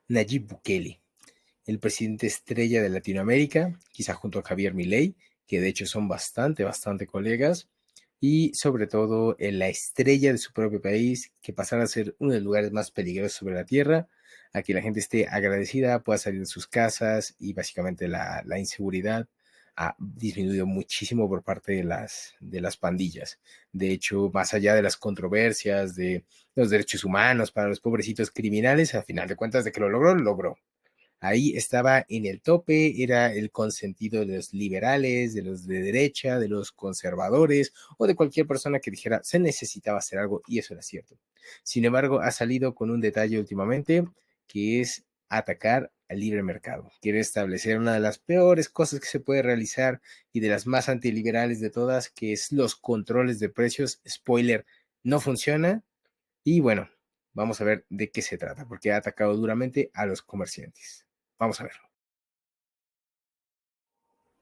Nayib Bukele, el presidente estrella de Latinoamérica, quizá junto a Javier Milei, que de hecho son bastante colegas, y sobre todo en la estrella de su propio país, que pasará a ser uno de los lugares más peligrosos sobre la tierra, a que la gente esté agradecida, pueda salir de sus casas y básicamente la inseguridad ha disminuido muchísimo por parte de las pandillas. De hecho, más allá de las controversias de los derechos humanos para los pobrecitos criminales, a final de cuentas de que lo logró, lo logró. Ahí estaba en el tope, era el consentido de los liberales, de los de derecha, de los conservadores o de cualquier persona que dijera se necesitaba hacer algo y eso era cierto. Sin embargo, ha salido con un detalle últimamente que es atacar al libre mercado. Quiere establecer una de las peores cosas que se puede realizar y de las más antiliberales de todas, que es los controles de precios. Spoiler, no funciona. Y bueno, vamos a ver de qué se trata, porque ha atacado duramente a los comerciantes. Vamos a verlo.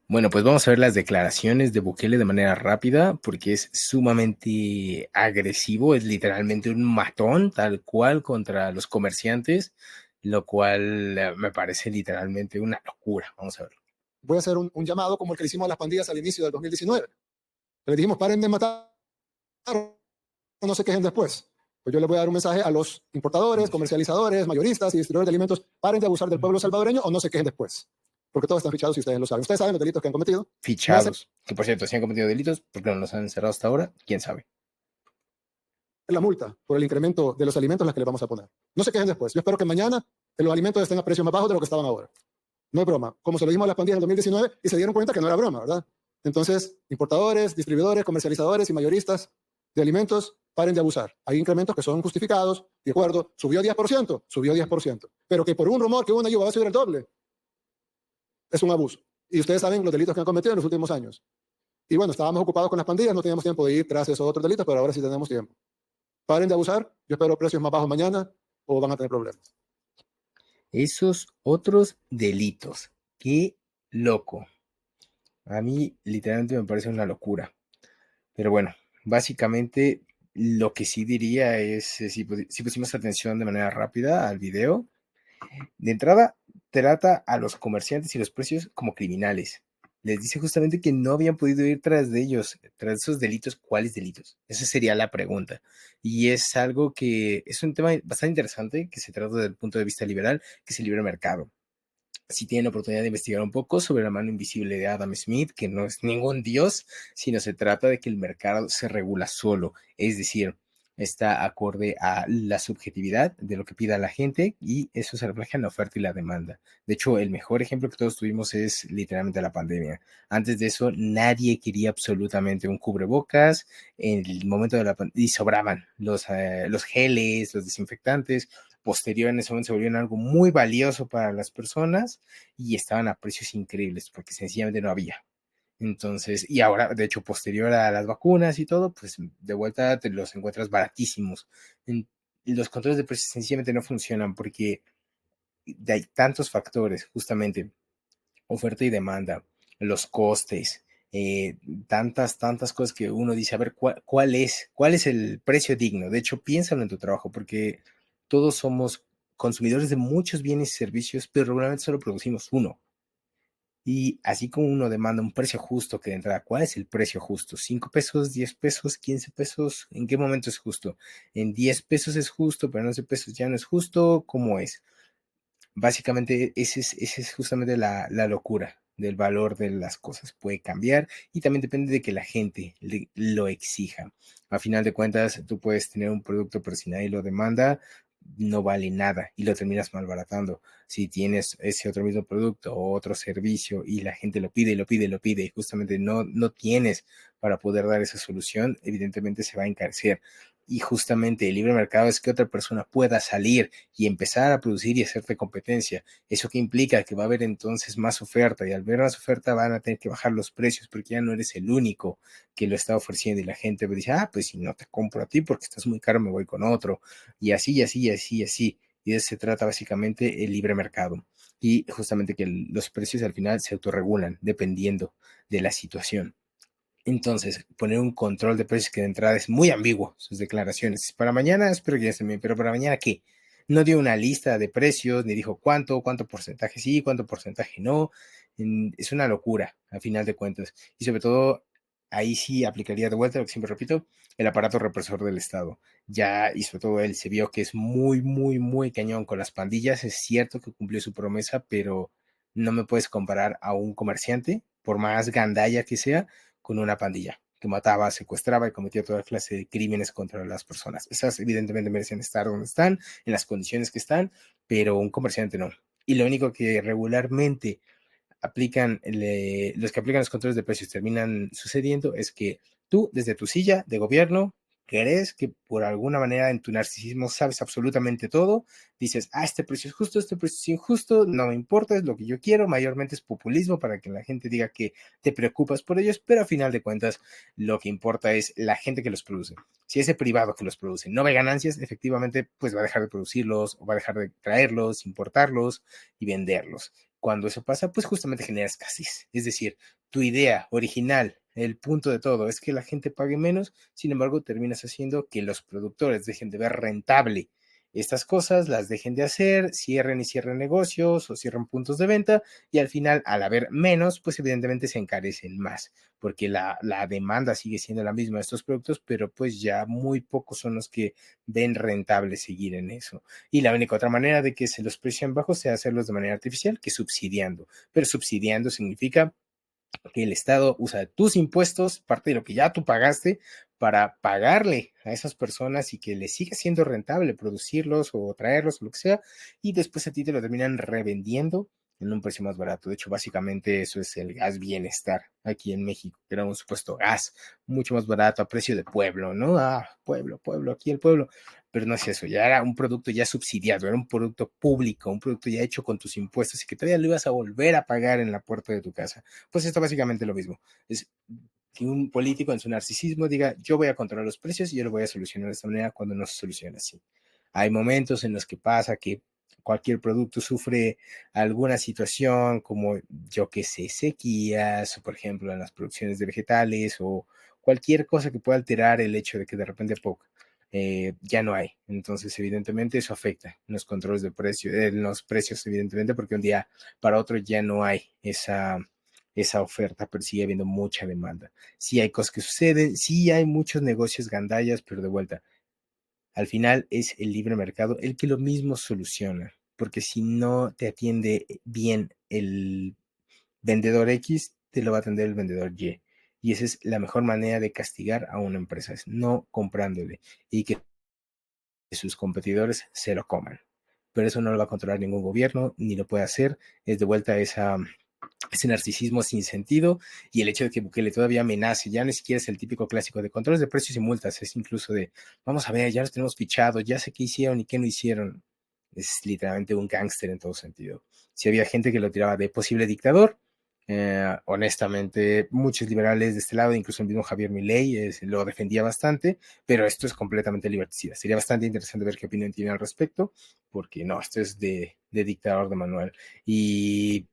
Bueno, pues vamos a ver las declaraciones de Bukele de manera rápida, porque es sumamente agresivo, es literalmente un matón tal cual contra los comerciantes, lo cual me parece literalmente una locura. Vamos a verlo. Voy a hacer un llamado como el que le hicimos a las pandillas al inicio del 2019. Le dijimos, paren de matar, no se quejen después. Pues yo le voy a dar un mensaje a los importadores, comercializadores, mayoristas y distribuidores de alimentos, paren de abusar del pueblo salvadoreño o no se quejen después. Porque todos están fichados y ustedes lo saben. Ustedes saben los delitos que han cometido. No hacer Fichados, que por cierto, si han cometido delitos, ¿por qué no los han encerrado hasta ahora? ¿Quién sabe? la multa por el incremento de los alimentos las que les vamos a poner. No se quejen después. Yo espero que mañana los alimentos estén a precios más bajos de lo que estaban ahora. No es broma. Como se lo dijimos a las pandillas en el 2019 y se dieron cuenta que no era broma, ¿verdad? Entonces, importadores, distribuidores, comercializadores y mayoristas de alimentos, paren de abusar. Hay incrementos que son justificados, de acuerdo, subió 10%, subió 10%. Pero que por un rumor que una ayuda va a subir el doble, es un abuso. Y ustedes saben los delitos que han cometido en los últimos años. Y bueno, estábamos ocupados con las pandillas, no teníamos tiempo de ir tras esos otros delitos, pero ahora sí tenemos tiempo. Paren de abusar, yo espero precios más bajos mañana o van a tener problemas. Esos otros delitos. Qué loco. A mí literalmente me parece una locura. Pero bueno, básicamente lo que sí diría es, si pusimos atención de manera rápida al video, de entrada trata a los comerciantes y los precios como criminales. Les dice justamente que no habían podido ir tras de ellos, tras esos delitos. ¿Cuáles delitos? Esa sería la pregunta. Y es algo que es un tema bastante interesante que se trata desde el punto de vista liberal, que es el libre mercado. Si tienen la oportunidad de investigar un poco sobre la mano invisible de Adam Smith, que no es ningún dios, sino se trata de que el mercado se regula solo, es decir, está acorde a la subjetividad de lo que pida la gente y eso se refleja en la oferta y la demanda. De hecho, el mejor ejemplo que todos tuvimos es literalmente la pandemia. Antes de eso, nadie quería absolutamente un cubrebocas. En el momento de la pandemia, y sobraban los geles, los desinfectantes. Posterior en ese momento se volvieron algo muy valioso para las personas y estaban a precios increíbles porque sencillamente no había. Entonces, y ahora, de hecho, posterior a las vacunas y todo, pues de vuelta te los encuentras baratísimos. Los controles de precios sencillamente no funcionan porque hay tantos factores, justamente, oferta y demanda, los costes, eh, tantas cosas que uno dice, a ver, ¿cuál es el precio digno? De hecho, piénsalo en tu trabajo, porque todos somos consumidores de muchos bienes y servicios, pero regularmente solo producimos uno. Y así como uno demanda un precio justo que de entrada, ¿cuál es el precio justo? ¿5 pesos, 10 pesos, 15 pesos? ¿En qué momento es justo? ¿En 10 pesos es justo, pero en 11 pesos ya no es justo? ¿Cómo es? Básicamente, esa es justamente la locura del valor de las cosas. Puede cambiar y también depende de que la gente lo exija. A final de cuentas, tú puedes tener un producto, pero si nadie lo demanda, no vale nada y lo terminas malbaratando. Si tienes ese otro mismo producto o otro servicio y la gente lo pide y lo pide y lo pide y justamente no tienes para poder dar esa solución, evidentemente se va a encarecer. Y justamente el libre mercado es que otra persona pueda salir y empezar a producir y hacerte competencia. ¿Eso que implica? Que va a haber entonces más oferta y al ver más oferta van a tener que bajar los precios porque ya no eres el único que lo está ofreciendo y la gente dice, ah, pues si no te compro a ti porque estás muy caro me voy con otro y así y así y así y así. Y de eso se trata básicamente el libre mercado y justamente que los precios al final se autorregulan dependiendo de la situación. Entonces, poner un control de precios que de entrada es muy ambiguo, sus declaraciones. Para mañana espero que ya estén bien, pero para mañana ¿qué? No dio una lista de precios, ni dijo cuánto porcentaje sí, cuánto porcentaje no. Es una locura, a final de cuentas. Y sobre todo, ahí sí aplicaría de vuelta lo que siempre repito, el aparato represor del Estado. Ya, y sobre todo él se vio que es muy cañón con las pandillas. Es cierto que cumplió su promesa, pero no me puedes comparar a un comerciante, por más gandalla que sea, con una pandilla que mataba, secuestraba y cometía toda clase de crímenes contra las personas. Esas evidentemente merecen estar donde están, en las condiciones que están, pero un comerciante no. Y lo único que regularmente los que aplican los controles de precios terminan sucediendo es que tú, desde tu silla de gobierno, crees que por alguna manera en tu narcisismo sabes absolutamente todo, dices, este precio es justo, este precio es injusto, no me importa, es lo que yo quiero, mayormente es populismo para que la gente diga que te preocupas por ellos, pero a final de cuentas lo que importa es la gente que los produce. Si ese privado que los produce no ve ganancias, efectivamente, pues va a dejar de producirlos o va a dejar de traerlos, importarlos y venderlos. Cuando eso pasa, pues justamente genera escasez. Es decir, tu idea original, el punto de todo, es que la gente pague menos, sin embargo, terminas haciendo que los productores dejen de ver rentable estas cosas, las dejen de hacer, cierren y cierren negocios o cierren puntos de venta y al final, al haber menos, pues evidentemente se encarecen más, porque la demanda sigue siendo la misma de estos productos, pero pues ya muy pocos son los que ven rentable seguir en eso. Y la única otra manera de que se los precios bajos es hacerlos de manera artificial, que subsidiando. Pero subsidiando significa que el Estado usa tus impuestos, parte de lo que ya tú pagaste, para pagarle a esas personas y que les siga siendo rentable producirlos o traerlos o lo que sea, y después a ti te lo terminan revendiendo en un precio más barato. De hecho, básicamente eso es el gas bienestar aquí en México, que era un supuesto gas mucho más barato a precio de pueblo, ¿no? Pueblo, aquí el pueblo. Pero no es eso, ya era un producto ya subsidiado, era un producto público, un producto ya hecho con tus impuestos y que todavía lo ibas a volver a pagar en la puerta de tu casa. Pues esto básicamente lo mismo. Es que un político en su narcisismo diga, yo voy a controlar los precios y yo lo voy a solucionar de esta manera cuando no se soluciona así. Hay momentos en los que pasa que cualquier producto sufre alguna situación como, yo que sé, sequías, o por ejemplo en las producciones de vegetales o cualquier cosa que pueda alterar el hecho de que de repente poco ya no hay. Entonces, evidentemente, eso afecta en los controles de precio, en los precios, evidentemente, porque un día para otro ya no hay esa oferta, pero sigue habiendo mucha demanda. Sí hay cosas que suceden, sí hay muchos negocios gandallas, pero de vuelta, al final es el libre mercado el que lo mismo soluciona, porque si no te atiende bien el vendedor X, te lo va a atender el vendedor Y. Y esa es la mejor manera de castigar a una empresa, es no comprándole y que sus competidores se lo coman. Pero eso no lo va a controlar ningún gobierno, ni lo puede hacer. Es de vuelta ese narcisismo sin sentido y el hecho de que Bukele todavía amenace, ya ni siquiera es el típico clásico de controles de precios y multas, es incluso de, vamos a ver, ya los tenemos fichados, ya sé qué hicieron y qué no hicieron. Es literalmente un gángster en todo sentido. Si había gente que lo tiraba de posible dictador, honestamente, muchos liberales de este lado, incluso el mismo Javier Milei, lo defendía bastante, pero esto es completamente liberticida. Sería bastante interesante ver qué opinión tiene al respecto, porque no, esto es de dictador de manual. Y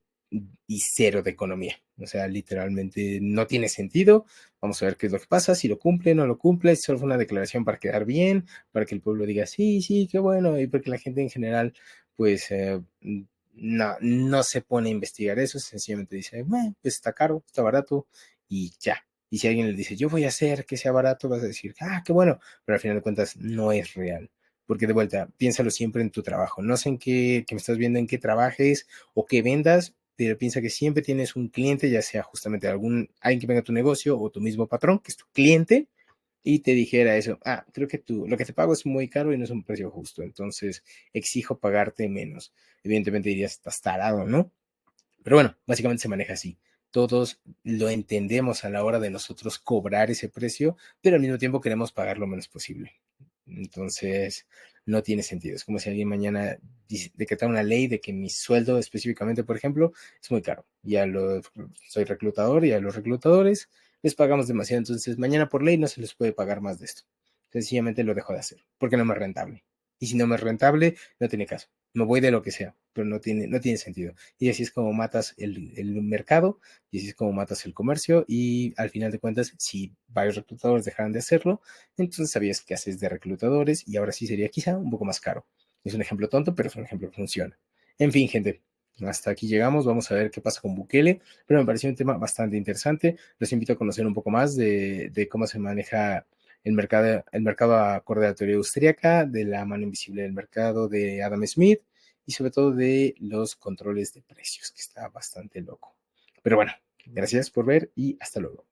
cero de economía. O sea, literalmente no tiene sentido. Vamos a ver qué es lo que pasa, si lo cumple, no lo cumple, solo fue una declaración para quedar bien, para que el pueblo diga, sí, sí, qué bueno, y porque la gente en general, pues, no se pone a investigar eso, sencillamente dice, pues está caro, está barato, y ya. Y si alguien le dice, yo voy a hacer que sea barato, vas a decir, qué bueno, pero al final de cuentas no es real. Porque de vuelta, piénsalo siempre en tu trabajo. No sé en qué, que me estás viendo en qué trabajes o qué vendas, pero piensa que siempre tienes un cliente, ya sea justamente alguien que venga a tu negocio o tu mismo patrón, que es tu cliente, y te dijera eso, creo que lo que te pago es muy caro y no es un precio justo, entonces exijo pagarte menos. Evidentemente dirías, estás tarado, ¿no? Pero bueno, básicamente se maneja así. Todos lo entendemos a la hora de nosotros cobrar ese precio, pero al mismo tiempo queremos pagar lo menos posible. Entonces, no tiene sentido. Es como si alguien mañana decretara una ley de que mi sueldo específicamente, por ejemplo, es muy caro. Soy reclutador y a los reclutadores les pagamos demasiado. Entonces, mañana por ley no se les puede pagar más de esto. Sencillamente lo dejo de hacer porque no me es rentable. Y si no me es rentable, no tiene caso. Me voy de lo que sea, pero no tiene sentido. Y así es como matas el mercado, y así es como matas el comercio, y al final de cuentas, si varios reclutadores dejaran de hacerlo, entonces sabías que haces de reclutadores, y ahora sí sería quizá un poco más caro. Es un ejemplo tonto, pero es un ejemplo que funciona. En fin, gente, hasta aquí llegamos. Vamos a ver qué pasa con Bukele, pero me pareció un tema bastante interesante. Los invito a conocer un poco más de cómo se maneja el mercado acorde a la teoría austríaca, de la mano invisible del mercado de Adam Smith y sobre todo de los controles de precios, que está bastante loco. Pero bueno, gracias por ver y hasta luego.